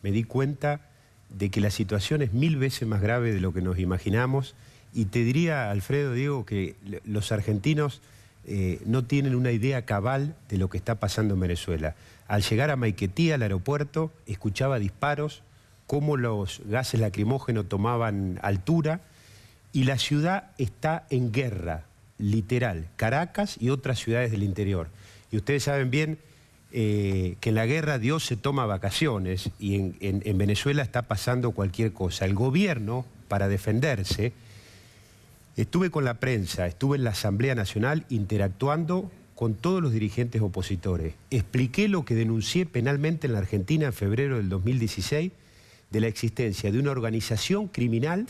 me di cuenta de que la situación es 1000 veces más grave de lo que nos imaginamos. Y te diría, Alfredo, Diego, que los argentinos no tienen una idea cabal de lo que está pasando en Venezuela. Al llegar a Maiquetía, al aeropuerto, escuchaba disparos, cómo los gases lacrimógenos tomaban altura, y la ciudad está en guerra, literal. Caracas y otras ciudades del interior. Y ustedes saben bien que en la guerra Dios se toma vacaciones, y en Venezuela está pasando cualquier cosa. El gobierno, para defenderse, estuve con la prensa, estuve en la Asamblea Nacional interactuando con todos los dirigentes opositores. Expliqué lo que denuncié penalmente en la Argentina en febrero del 2016, de la existencia de una organización criminal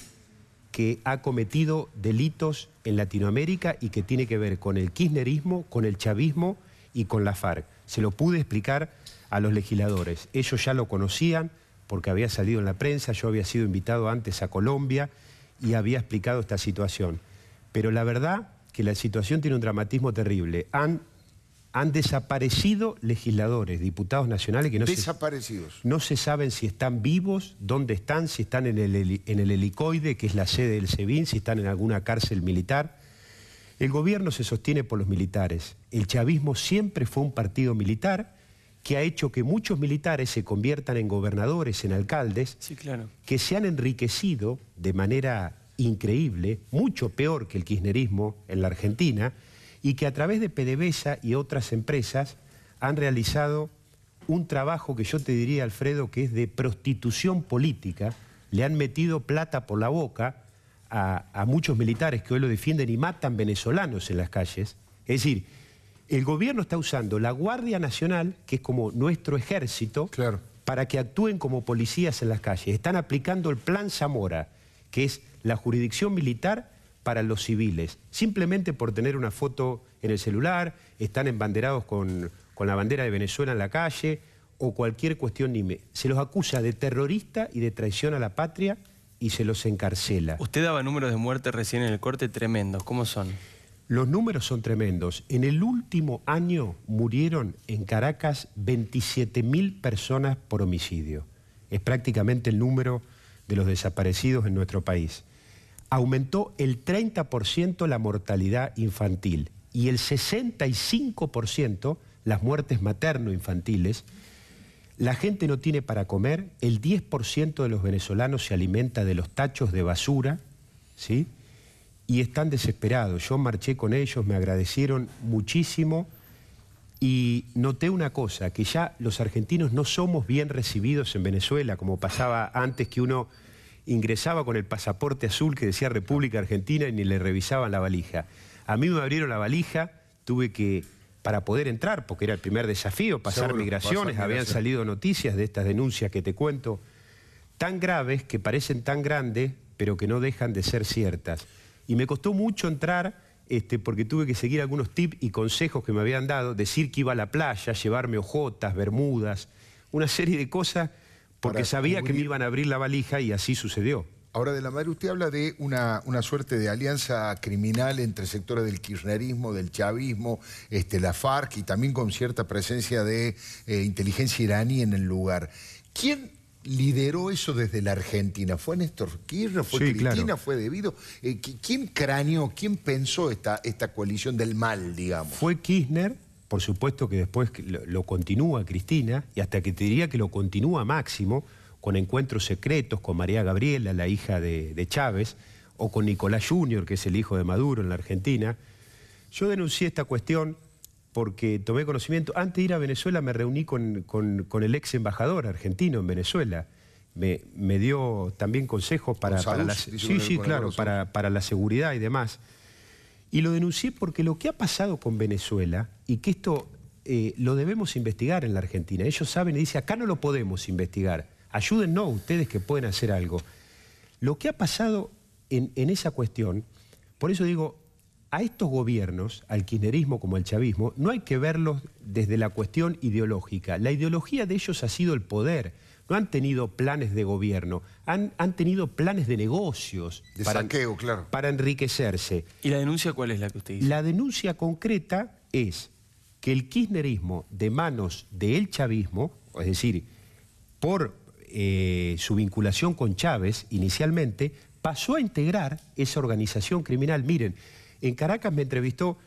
que ha cometido delitos en Latinoamérica y que tiene que ver con el kirchnerismo, con el chavismo y con la FARC. Se lo pude explicar a los legisladores. Ellos ya lo conocían porque había salido en la prensa, yo había sido invitado antes a Colombia y había explicado esta situación. Pero la verdad que la situación tiene un dramatismo terrible. Han desaparecido legisladores, diputados nacionales que no se saben si están vivos, dónde están, si están en el helicoide, que es la sede del SEBIN, si están en alguna cárcel militar. El gobierno se sostiene por los militares. El chavismo siempre fue un partido militar que ha hecho que muchos militares se conviertan en gobernadores, en alcaldes, sí, claro, que se han enriquecido de manera increíble, mucho peor que el kirchnerismo en la Argentina, y que a través de PDVSA y otras empresas han realizado un trabajo que yo te diría, Alfredo, que es de prostitución política. Le han metido plata por la boca a muchos militares que hoy lo defienden y matan venezolanos en las calles. Es decir, el gobierno está usando la Guardia Nacional, que es como nuestro ejército, claro, para que actúen como policías en las calles. Están aplicando el Plan Zamora, que es la jurisdicción militar para los civiles. Simplemente por tener una foto en el celular, están embanderados con la bandera de Venezuela en la calle, o cualquier cuestión. Se los acusa de terrorista y de traición a la patria y se los encarcela. Usted daba números de muerte recién en el corte tremendos. ¿Cómo son? Los números son tremendos. En el último año murieron en Caracas 27.000 personas por homicidio. Es prácticamente el número de los desaparecidos en nuestro país. Aumentó el 30% la mortalidad infantil y el 65% las muertes materno-infantiles. La gente no tiene para comer, el 10% de los venezolanos se alimenta de los tachos de basura, ¿sí? Y están desesperados. Yo marché con ellos, me agradecieron muchísimo y noté una cosa, que ya los argentinos no somos bien recibidos en Venezuela, como pasaba antes, que uno ingresaba con el pasaporte azul que decía República Argentina y ni le revisaban la valija. A mí me abrieron la valija, tuve que, para poder entrar, porque era el primer desafío, pasar migraciones, habían salido noticias de estas denuncias que te cuento, tan graves, que parecen tan grandes, pero que no dejan de ser ciertas. Y me costó mucho entrar, porque tuve que seguir algunos tips y consejos que me habían dado, decir que iba a la playa, llevarme hojotas, bermudas, una serie de cosas, porque sabía que me iban a abrir la valija y así sucedió. Ahora, de la Madre, usted habla de una suerte de alianza criminal entre sectores del kirchnerismo, del chavismo, la FARC y también con cierta presencia de inteligencia iraní en el lugar. ¿Quién lideró eso desde la Argentina? ¿Fue Néstor Kirchner? ¿Fue Cristina? Claro. ¿Fue Debido? ¿Quién craneó, quién pensó esta coalición del mal, digamos? Fue Kirchner, por supuesto que después lo continúa Cristina, y hasta que te diría que lo continúa Máximo, con encuentros secretos con María Gabriela, la hija de Chávez, o con Nicolás Jr., que es el hijo de Maduro en la Argentina. Yo denuncié esta cuestión porque tomé conocimiento. Antes de ir a Venezuela me reuní con el ex embajador argentino en Venezuela. Me dio también consejos para la seguridad y demás. Y lo denuncié porque lo que ha pasado con Venezuela, y que esto lo debemos investigar en la Argentina. Ellos saben y dicen, acá no lo podemos investigar. Ayúdennos ustedes que pueden hacer algo. Lo que ha pasado en esa cuestión, por eso digo, a estos gobiernos, al kirchnerismo como al chavismo, no hay que verlos desde la cuestión ideológica. La ideología de ellos ha sido el poder. No han tenido planes de gobierno, han tenido planes de negocios. De saqueo, claro. Para enriquecerse. ¿Y la denuncia cuál es la que usted dice? La denuncia concreta es que el kirchnerismo de manos del chavismo, es decir, por su vinculación con Chávez inicialmente, pasó a integrar esa organización criminal. Miren, en Caracas me entrevistó,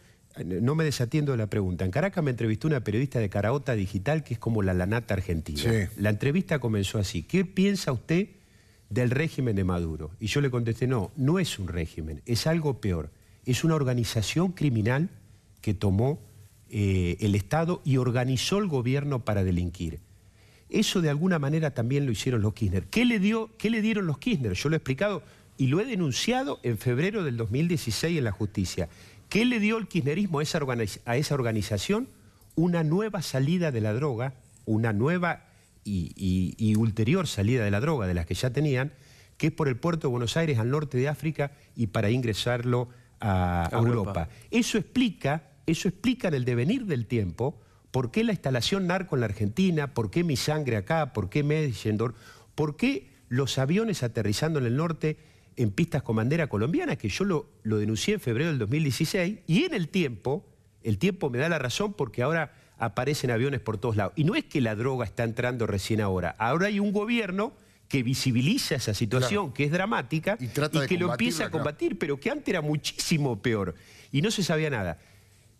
no me desatiendo de la pregunta, en Caracas me entrevistó una periodista de Caraota Digital que es como la Lanata argentina. Sí. La entrevista comenzó así: ¿qué piensa usted del régimen de Maduro? Y yo le contesté: no, no es un régimen, es algo peor. Es una organización criminal que tomó el Estado y organizó el gobierno para delinquir. Eso de alguna manera también lo hicieron los Kirchner. ¿Qué le dieron los Kirchner? Yo lo he explicado y lo he denunciado en febrero del 2016 en la justicia. ¿Qué le dio el kirchnerismo a esa organización? Una nueva salida de la droga, una nueva y ulterior salida de la droga de las que ya tenían, que es por el puerto de Buenos Aires al norte de África y para ingresarlo a Europa. Eso explica en el devenir del tiempo por qué la instalación narco en la Argentina, por qué Mi Sangre acá, por qué Medellín, por qué los aviones aterrizando en el norte en pistas con bandera colombiana, que yo lo denuncié en febrero del 2016, y en el tiempo me da la razón porque ahora aparecen aviones por todos lados. Y no es que la droga está entrando recién ahora hay un gobierno que visibiliza esa situación, claro, que es dramática y que lo empieza a combatir, pero que antes era muchísimo peor y no se sabía nada.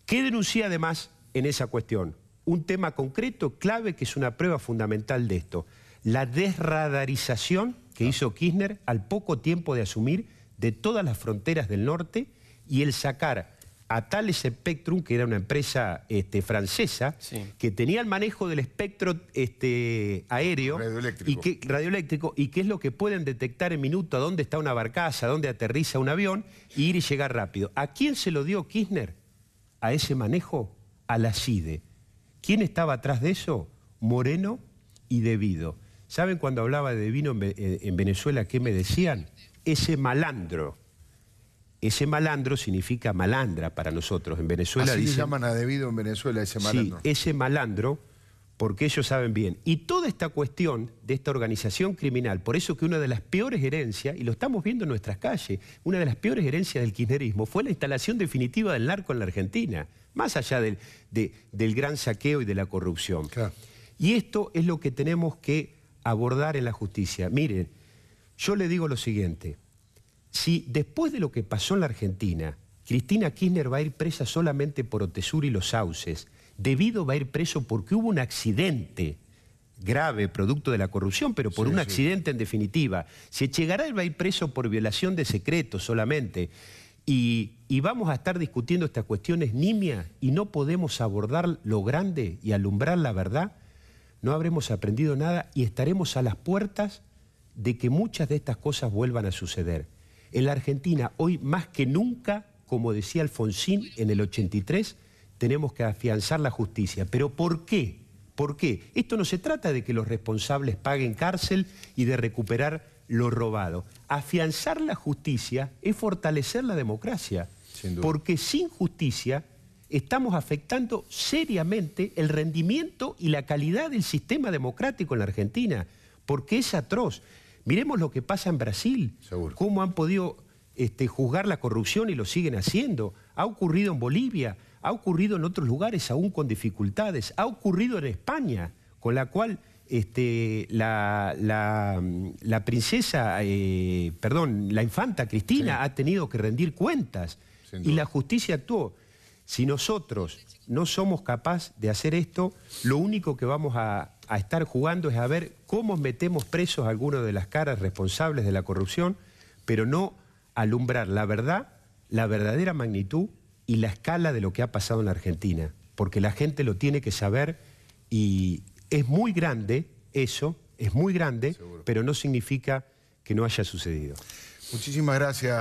¿Qué denuncié además en esa cuestión? Un tema concreto, clave, que es una prueba fundamental de esto: la desradarización que hizo Kirchner al poco tiempo de asumir de todas las fronteras del norte, y el sacar a Thales Spectrum, que era una empresa francesa, sí, que tenía el manejo del espectro aéreo radioeléctrico, y que es lo que pueden detectar en minuto a dónde está una barcaza, a dónde aterriza un avión, y ir y llegar rápido. ¿A quién se lo dio Kirchner? A ese manejo, a la CIDE. ¿Quién estaba atrás de eso? Moreno y De Vido. ¿Saben cuando hablaba de De Vido en Venezuela qué me decían? Ese malandro. Ese malandro significa malandra para nosotros en Venezuela. Así dicen, le llaman a De Vido en Venezuela, ese malandro. Sí, ese malandro, porque ellos saben bien. Y toda esta cuestión de esta organización criminal, por eso que una de las peores herencias, y lo estamos viendo en nuestras calles, una de las peores herencias del kirchnerismo fue la instalación definitiva del narco en la Argentina, más allá del gran saqueo y de la corrupción. Claro. Y esto es lo que tenemos que abordar en la justicia. Miren, yo le digo lo siguiente: si después de lo que pasó en la Argentina, Cristina Kirchner va a ir presa solamente por Otesur y Los Sauces, De Vido va a ir preso porque hubo un accidente grave, producto de la corrupción, pero por un accidente en definitiva. Si Echegaray va a ir preso por violación de secretos solamente, y vamos a estar discutiendo estas cuestiones nimias y no podemos abordar lo grande y alumbrar la verdad, no habremos aprendido nada y estaremos a las puertas de que muchas de estas cosas vuelvan a suceder. En la Argentina, hoy más que nunca, como decía Alfonsín en el 83, tenemos que afianzar la justicia. ¿Pero por qué? ¿Por qué? Esto no se trata de que los responsables paguen cárcel y de recuperar lo robado. Afianzar la justicia es fortalecer la democracia. Sin duda. Porque sin justicia estamos afectando seriamente el rendimiento y la calidad del sistema democrático en la Argentina, porque es atroz. Miremos lo que pasa en Brasil, seguro, cómo han podido juzgar la corrupción y lo siguen haciendo. Ha ocurrido en Bolivia, ha ocurrido en otros lugares aún con dificultades, ha ocurrido en España, con la cual la princesa, la infanta Cristina ha tenido que rendir cuentas y la justicia actuó. Si nosotros no somos capaces de hacer esto, lo único que vamos a estar jugando es a ver cómo metemos presos a algunos de las caras responsables de la corrupción, pero no alumbrar la verdad, la verdadera magnitud y la escala de lo que ha pasado en la Argentina, porque la gente lo tiene que saber y es muy grande eso, es muy grande, seguro, pero no significa que no haya sucedido. Muchísimas gracias.